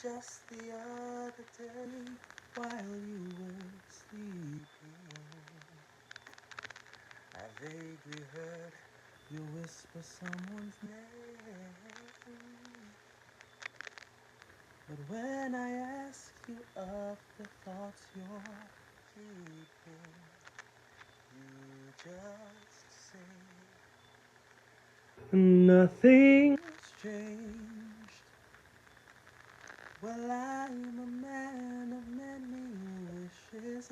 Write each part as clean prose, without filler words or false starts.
Just the other day, while you were sleeping, I vaguely heard you whisper someone's name. But when I ask you of the thoughts you're keeping, you just say nothing's changed. Well, I'm a man of many wishes.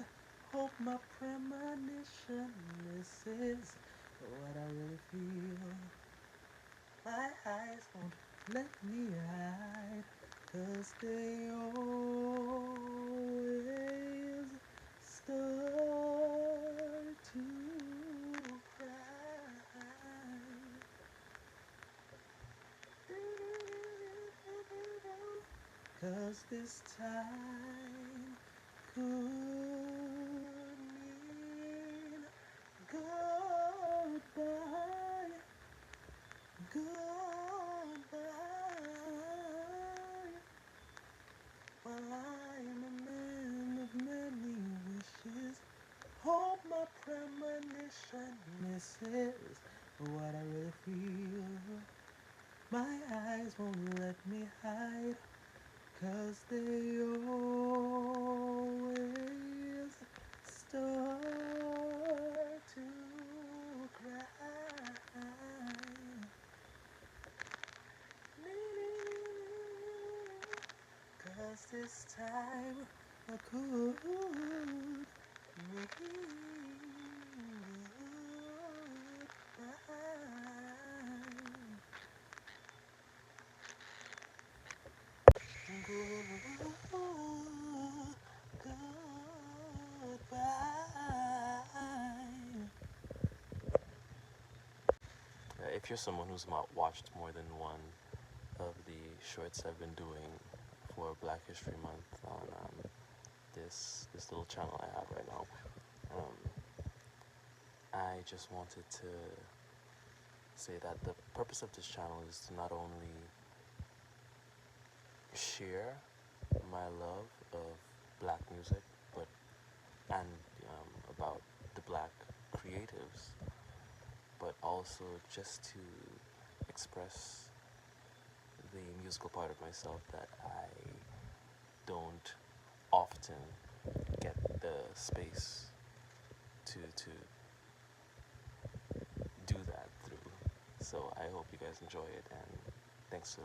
Hope my premonition misses what I really feel. My eyes won't let me hide, 'cause they always start to cry. 'Cause this time could mean goodbye, goodbye. Well, I'm a man of many wishes. Hope my premonition misses what I really feel. My eyes won't let me hide, 'cause they always start to cry. 'Cause this time I could mean goodbye. If you're someone who's watched more than one of the shorts I've been doing for Black History Month on this little channel I have right now, I just wanted to say that the purpose of this channel is to not only share my love of black music, but and about the black creatives, but also just to express the musical part of myself that I don't often get the space to do that through. So I hope you guys enjoy it, and thanks for